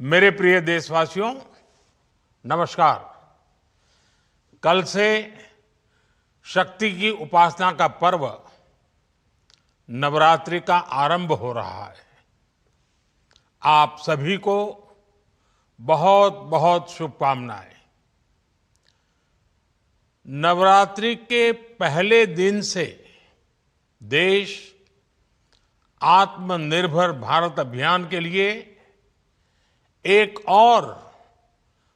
मेरे प्रिय देशवासियों, नमस्कार। कल से शक्ति की उपासना का पर्व नवरात्रि का आरंभ हो रहा है। आप सभी को बहुत बहुत शुभकामनाएं। नवरात्रि के पहले दिन से देश आत्मनिर्भर भारत अभियान के लिए एक और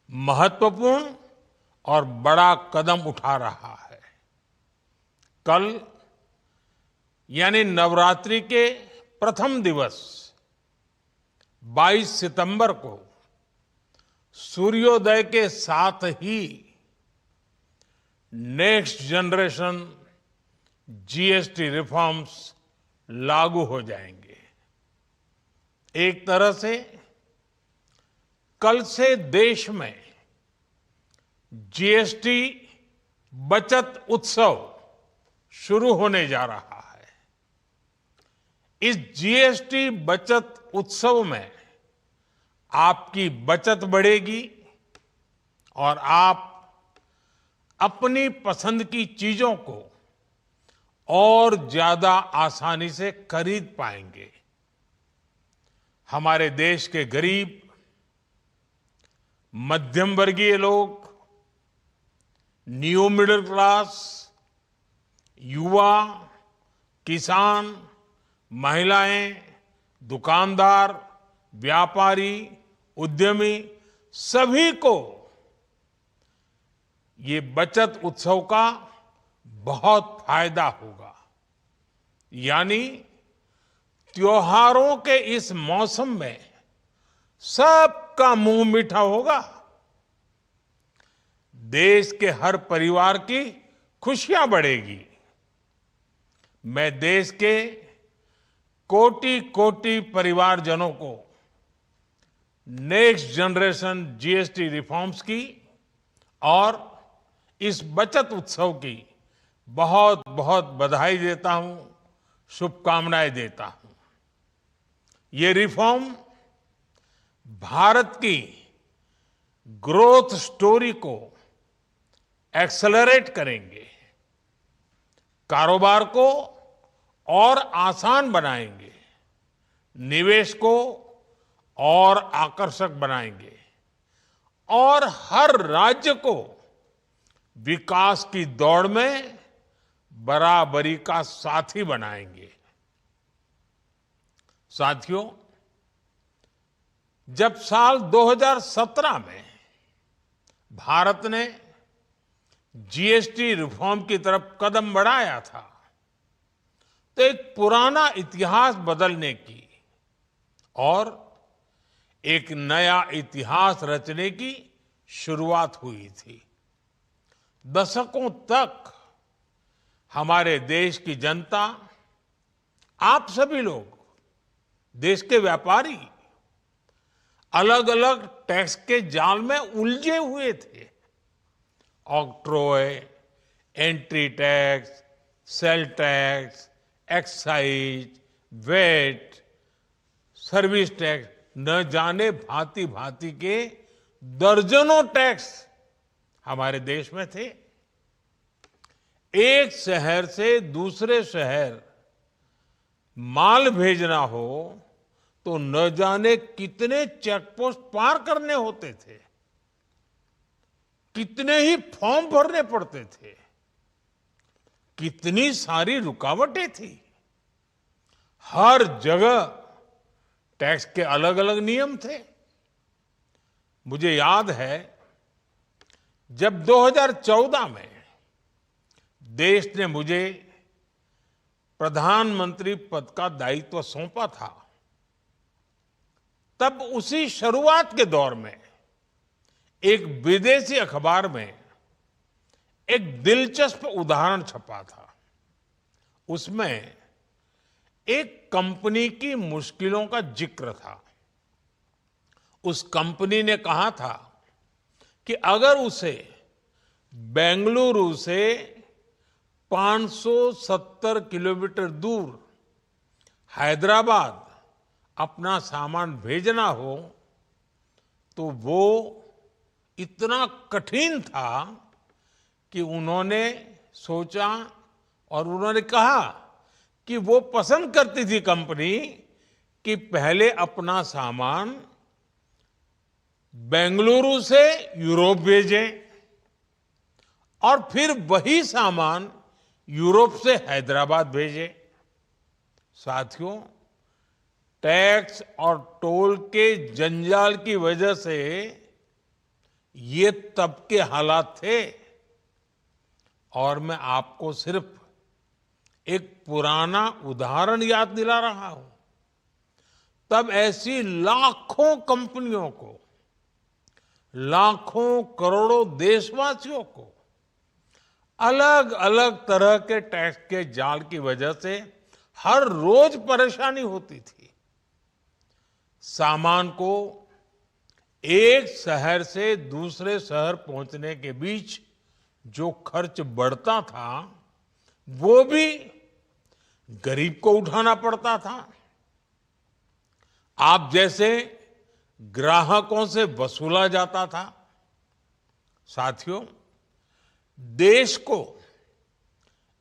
महत्वपूर्ण और बड़ा कदम उठा रहा है। कल यानी नवरात्रि के प्रथम दिवस 22 सितंबर को सूर्योदय के साथ ही नेक्स्ट जनरेशन जीएसटी रिफॉर्म्स लागू हो जाएंगे। एक तरह से कल से देश में जीएसटी बचत उत्सव शुरू होने जा रहा है। इस जीएसटी बचत उत्सव में आपकी बचत बढ़ेगी और आप अपनी पसंद की चीजों को और ज्यादा आसानी से खरीद पाएंगे। हमारे देश के गरीब, मध्यम वर्गीय लोग, न्यू मिडिल क्लास, युवा, किसान, महिलाएं, दुकानदार, व्यापारी, उद्यमी, सभी को ये बचत उत्सव का बहुत फायदा होगा। यानी त्योहारों के इस मौसम में सबका मुंह मीठा होगा। देश के हर परिवार की खुशियां बढ़ेगी। मैं देश के कोटि कोटि परिवारजनों को नेक्स्ट जनरेशन जीएसटी रिफॉर्म्स की और इस बचत उत्सव की बहुत बहुत बधाई देता हूं, शुभकामनाएं देता हूं। ये रिफॉर्म भारत की ग्रोथ स्टोरी को एक्सेलरेट करेंगे, कारोबार को और आसान बनाएंगे, निवेश को और आकर्षक बनाएंगे और हर राज्य को विकास की दौड़ में बराबरी का साथी बनाएंगे। साथियों, जब साल 2017 में भारत ने जीएसटी रिफॉर्म की तरफ कदम बढ़ाया था तो एक पुराना इतिहास बदलने की और एक नया इतिहास रचने की शुरुआत हुई थी। दशकों तक हमारे देश की जनता, आप सभी लोग, देश के व्यापारी अलग अलग टैक्स के जाल में उलझे हुए थे। Octroi, entry tax, sale tax, excise, VAT, service tax, न जाने भांति भांति के दर्जनों टैक्स हमारे देश में थे। एक शहर से दूसरे शहर माल भेजना हो तो न जाने कितने चेकपोस्ट पार करने होते थे, कितने ही फॉर्म भरने पड़ते थे, कितनी सारी रुकावटें थी। हर जगह टैक्स के अलग अलग नियम थे। मुझे याद है जब 2014 में देश ने मुझे प्रधानमंत्री पद का दायित्व सौंपा था, तब उसी शुरुआत के दौर में एक विदेशी अखबार में एक दिलचस्प उदाहरण छपा था। उसमें एक कंपनी की मुश्किलों का जिक्र था। उस कंपनी ने कहा था कि अगर उसे बेंगलुरु से 570 किलोमीटर दूर हैदराबाद अपना सामान भेजना हो तो वो इतना कठिन था कि उन्होंने सोचा और उन्होंने कहा कि वो पसंद करती थी कंपनी कि पहले अपना सामान बेंगलुरु से यूरोप भेजें और फिर वही सामान यूरोप से हैदराबाद भेजें। साथियों, टैक्स और टोल के जंजाल की वजह से ये तब के हालात थे। और मैं आपको सिर्फ एक पुराना उदाहरण याद दिला रहा हूं। तब ऐसी लाखों कंपनियों को, लाखों करोड़ों देशवासियों को अलग अलग तरह के टैक्स के जाल की वजह से हर रोज परेशानी होती थी। सामान को एक शहर से दूसरे शहर पहुंचने के बीच जो खर्च बढ़ता था वो भी गरीब को उठाना पड़ता था। आप जैसे ग्राहकों से वसूला जाता था। साथियों, देश को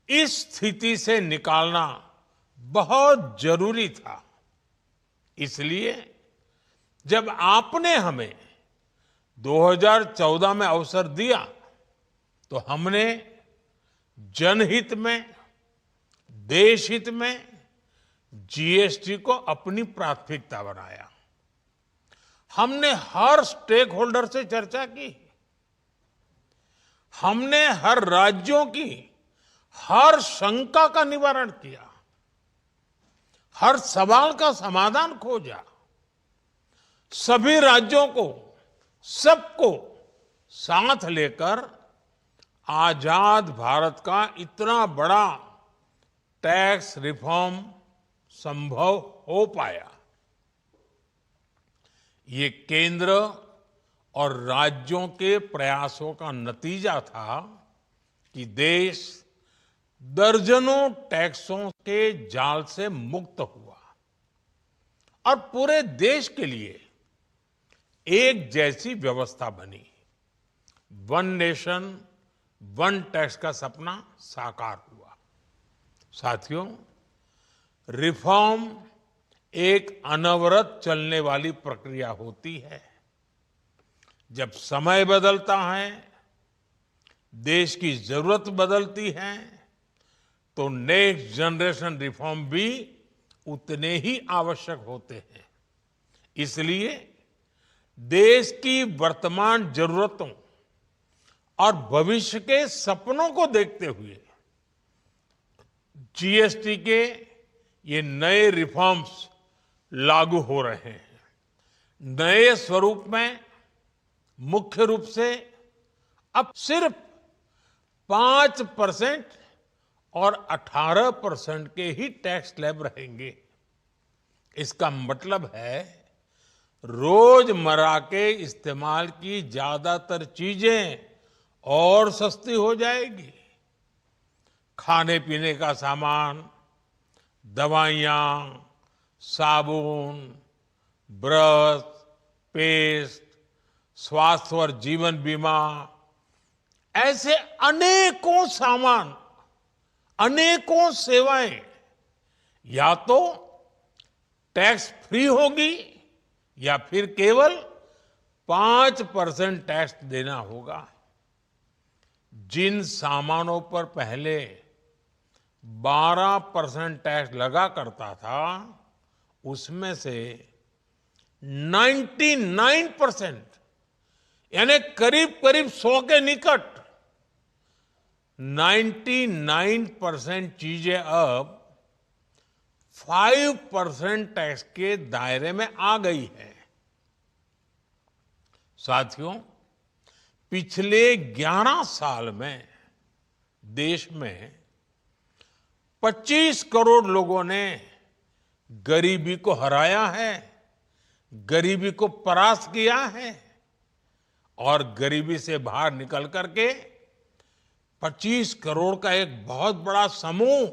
इस स्थिति से निकालना बहुत जरूरी था। इसलिए जब आपने हमें 2014 में अवसर दिया तो हमने जनहित में, देश हित में जीएसटी को अपनी प्राथमिकता बनाया। हमने हर स्टेक होल्डर से चर्चा की। हमने हर राज्यों की हर शंका का निवारण किया, हर सवाल का समाधान खोजा। सभी राज्यों को, सबको साथ लेकर आजाद भारत का इतना बड़ा टैक्स रिफॉर्म संभव हो पाया। ये केंद्र और राज्यों के प्रयासों का नतीजा था कि देश दर्जनों टैक्सों के जाल से मुक्त हुआ और पूरे देश के लिए एक जैसी व्यवस्था बनी। वन नेशन वन टैक्स का सपना साकार हुआ। साथियों, रिफॉर्म एक अनवरत चलने वाली प्रक्रिया होती है। जब समय बदलता है, देश की जरूरत बदलती है, तो नेक्स्ट जनरेशन रिफॉर्म भी उतने ही आवश्यक होते हैं। इसलिए देश की वर्तमान जरूरतों और भविष्य के सपनों को देखते हुए जीएसटी के ये नए रिफॉर्म्स लागू हो रहे हैं। नए स्वरूप में मुख्य रूप से अब सिर्फ 5% और 18% के ही टैक्स स्लैब रहेंगे। इसका मतलब है रोजमर्रा के इस्तेमाल की ज्यादातर चीजें और सस्ती हो जाएगी। खाने पीने का सामान, दवाइयां, साबुन, ब्रश, पेस्ट, स्वास्थ्य और जीवन बीमा, ऐसे अनेकों सामान, अनेकों सेवाएं या तो टैक्स फ्री होगी या फिर केवल 5% टैक्स देना होगा। जिन सामानों पर पहले 12% टैक्स लगा करता था, उसमें से 99% यानी करीब करीब 100 के निकट 99% चीजें अब 5% टैक्स के दायरे में आ गई है। साथियों, पिछले 11 साल में देश में 25 करोड़ लोगों ने गरीबी को हराया है, गरीबी को परास्त किया है और गरीबी से बाहर निकल करके 25 करोड़ का एक बहुत बड़ा समूह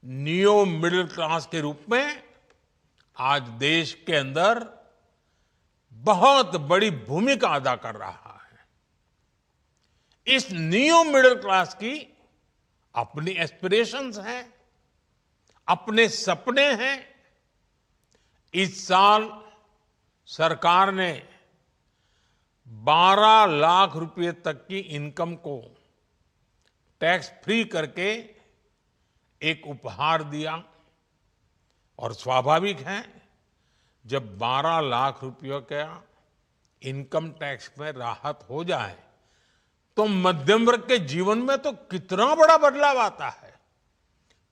नियो मिडिल क्लास के रूप में आज देश के अंदर बहुत बड़ी भूमिका अदा कर रहा है। इस न्यू मिडिल क्लास की अपनी एस्पिरेशंस हैं, अपने सपने हैं। इस साल सरकार ने 12 लाख रुपए तक की इनकम को टैक्स फ्री करके एक उपहार दिया। और स्वाभाविक है, जब 12 लाख रुपयों का इनकम टैक्स में राहत हो जाए तो मध्यम वर्ग के जीवन में तो कितना बड़ा बदलाव आता है,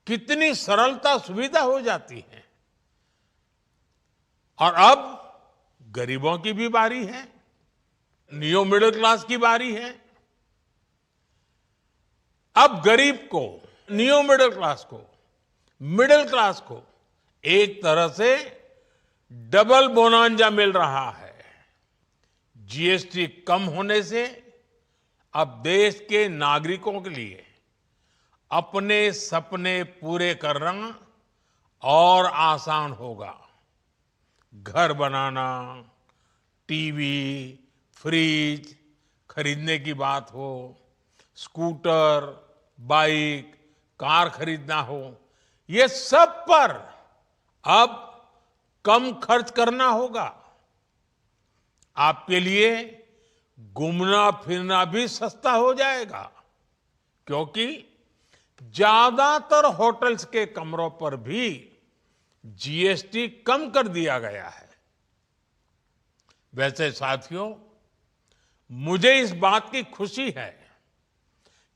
कितनी सरलता सुविधा हो जाती है। और अब गरीबों की भी बारी है, न्यू मिडिल क्लास की बारी है। अब गरीब को, न्यू मिडिल क्लास को एक तरह से डबल बोनांजा मिल रहा है। जीएसटी कम होने से अब देश के नागरिकों के लिए अपने सपने पूरे करना और आसान होगा। घर बनाना, टीवी, फ्रिज खरीदने की बात हो, स्कूटर, बाइक, कार खरीदना हो, ये सब पर अब कम खर्च करना होगा। आपके लिए घूमना फिरना भी सस्ता हो जाएगा, क्योंकि ज्यादातर होटल्स के कमरों पर भी जीएसटी कम कर दिया गया है। वैसे साथियों, मुझे इस बात की खुशी है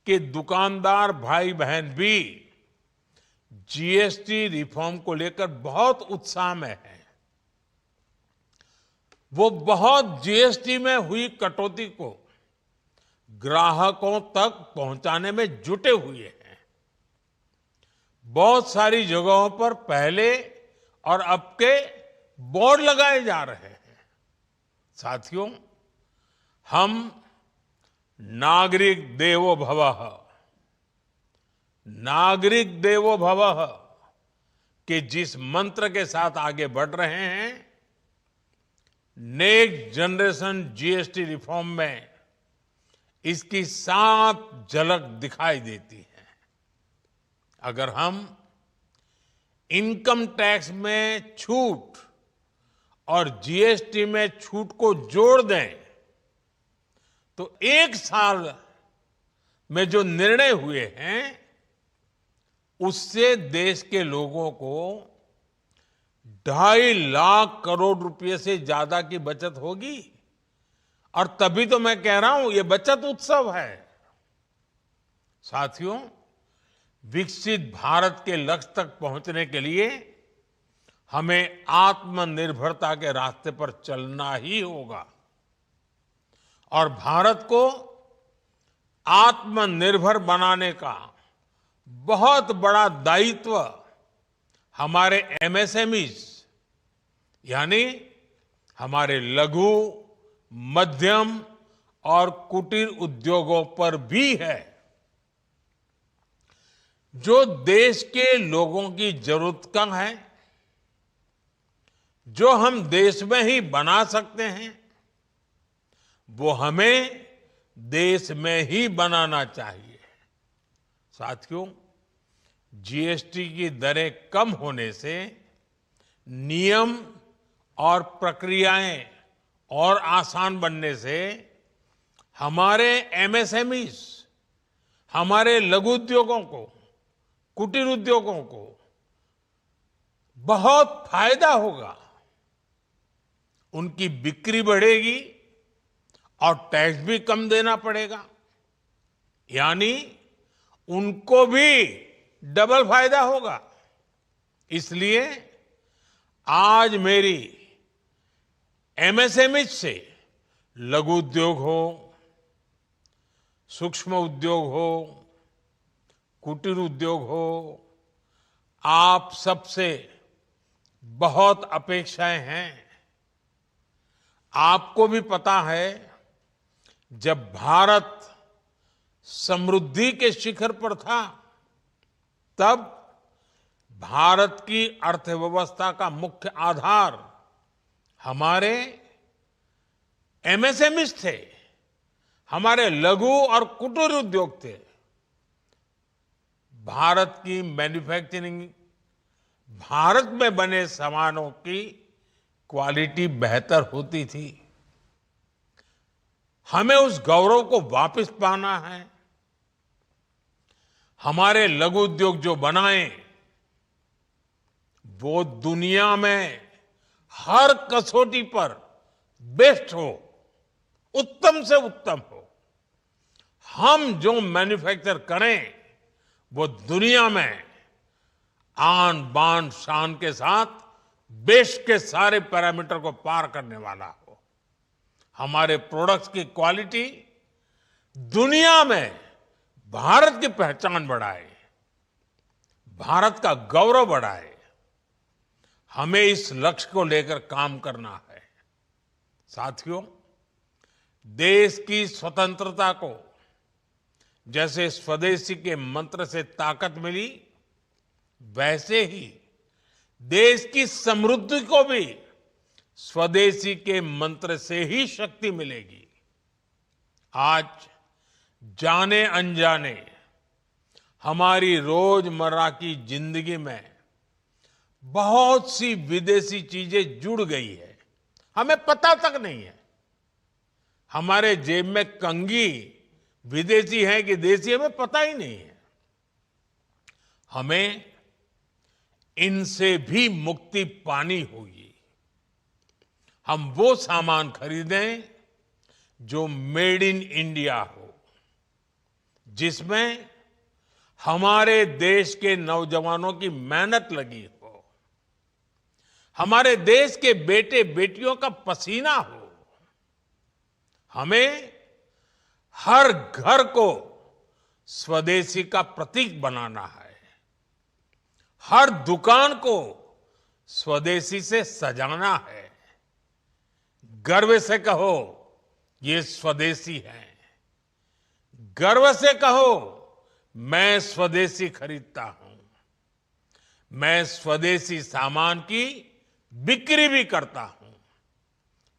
कि दुकानदार भाई बहन भी जीएसटी रिफॉर्म को लेकर बहुत उत्साह में हैं। वो बहुत जीएसटी में हुई कटौती को ग्राहकों तक पहुंचाने में जुटे हुए हैं। बहुत सारी जगहों पर पहले और अब के बोर्ड लगाए जा रहे हैं। साथियों, हम नागरिक देवो भवः, नागरिक देवो भवः के जिस मंत्र के साथ आगे बढ़ रहे हैं, नेक्स्ट जनरेशन जीएसटी रिफॉर्म में इसकी साफ झलक दिखाई देती है। अगर हम इनकम टैक्स में छूट और जीएसटी में छूट को जोड़ दें तो एक साल में जो निर्णय हुए हैं उससे देश के लोगों को 2.5 लाख करोड़ रुपए से ज्यादा की बचत होगी। और तभी तो मैं कह रहा हूं, ये बचत उत्सव है। साथियों, विकसित भारत के लक्ष्य तक पहुंचने के लिए हमें आत्मनिर्भरता के रास्ते पर चलना ही होगा। और भारत को आत्मनिर्भर बनाने का बहुत बड़ा दायित्व हमारे एमएसएमईज यानी हमारे लघु, मध्यम और कुटीर उद्योगों पर भी है, जो देश के लोगों की जरूरत का है, जो हम देश में ही बना सकते हैं, वो हमें देश में ही बनाना चाहिए। साथियों, जीएसटी की दरें कम होने से नियम और प्रक्रियाएं और आसान बनने से हमारे एमएसएमईज, हमारे लघु उद्योगों को, कुटीर उद्योगों को बहुत फायदा होगा। उनकी बिक्री बढ़ेगी और टैक्स भी कम देना पड़ेगा, यानी उनको भी डबल फायदा होगा। इसलिए आज मेरी एमएसएमई से लघु उद्योग हो, सूक्ष्म उद्योग हो, कुटीर उद्योग हो, आप सबसे बहुत अपेक्षाएं हैं। आपको भी पता है, जब भारत समृद्धि के शिखर पर था, तब भारत की अर्थव्यवस्था का मुख्य आधार हमारे एमएसएमईज थे, हमारे लघु और कुटीर उद्योग थे। भारत की मैन्युफैक्चरिंग, भारत में बने सामानों की क्वालिटी बेहतर होती थी। हमें उस गौरव को वापस पाना है। हमारे लघु उद्योग जो बनाए वो दुनिया में हर कसौटी पर बेस्ट हो, उत्तम से उत्तम हो। हम जो मैन्युफैक्चर करें वो दुनिया में आन बान शान के साथ बेस्ट के सारे पैरामीटर को पार करने वाला हो। हमारे प्रोडक्ट्स की क्वालिटी दुनिया में भारत की पहचान बढ़ाए, भारत का गौरव बढ़ाए। हमें इस लक्ष्य को लेकर काम करना है। साथियों, देश की स्वतंत्रता को जैसे स्वदेशी के मंत्र से ताकत मिली, वैसे ही देश की समृद्धि को भी स्वदेशी के मंत्र से ही शक्ति मिलेगी। आज जाने अनजाने हमारी रोजमर्रा की जिंदगी में बहुत सी विदेशी चीजें जुड़ गई है, हमें पता तक नहीं है। हमारे जेब में कंघी विदेशी है कि देसी, हमें पता ही नहीं है। हमें इनसे भी मुक्ति पानी होगी। हम वो सामान खरीदें जो मेड इन इंडिया हो, जिसमें हमारे देश के नौजवानों की मेहनत लगी हो, हमारे देश के बेटे बेटियों का पसीना हो। हमें हर घर को स्वदेशी का प्रतीक बनाना है, हर दुकान को स्वदेशी से सजाना है। गर्व से कहो ये स्वदेशी है, गर्व से कहो मैं स्वदेशी खरीदता हूं, मैं स्वदेशी सामान की बिक्री भी करता हूं।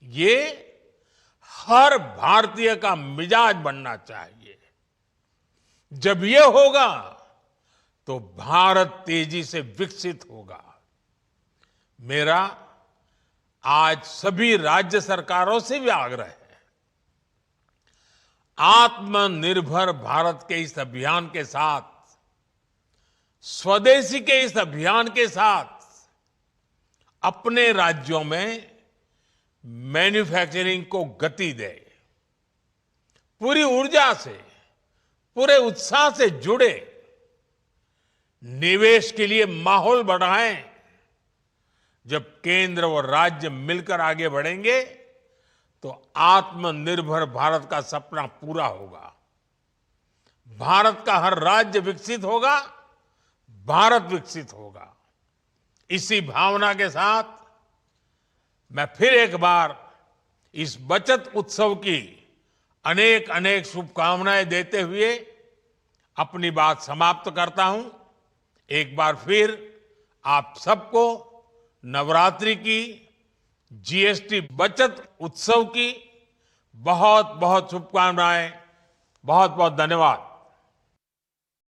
ये हर भारतीय का मिजाज बनना चाहिए। जब ये होगा तो भारत तेजी से विकसित होगा। मेरा आज सभी राज्य सरकारों से भी आग्रह है, आत्मनिर्भर भारत के इस अभियान के साथ, स्वदेशी के इस अभियान के साथ अपने राज्यों में मैन्युफैक्चरिंग को गति दे। पूरी ऊर्जा से, पूरे उत्साह से जुड़े, निवेश के लिए माहौल बढ़ाएं। जब केंद्र और राज्य मिलकर आगे बढ़ेंगे तो आत्मनिर्भर भारत का सपना पूरा होगा। भारत का हर राज्य विकसित होगा, भारत विकसित होगा। इसी भावना के साथ मैं फिर एक बार इस बचत उत्सव की अनेक अनेक शुभकामनाएं देते हुए अपनी बात समाप्त करता हूं। एक बार फिर आप सबको नवरात्रि की, जीएसटी बचत उत्सव की बहुत बहुत शुभकामनाएं। बहुत बहुत धन्यवाद।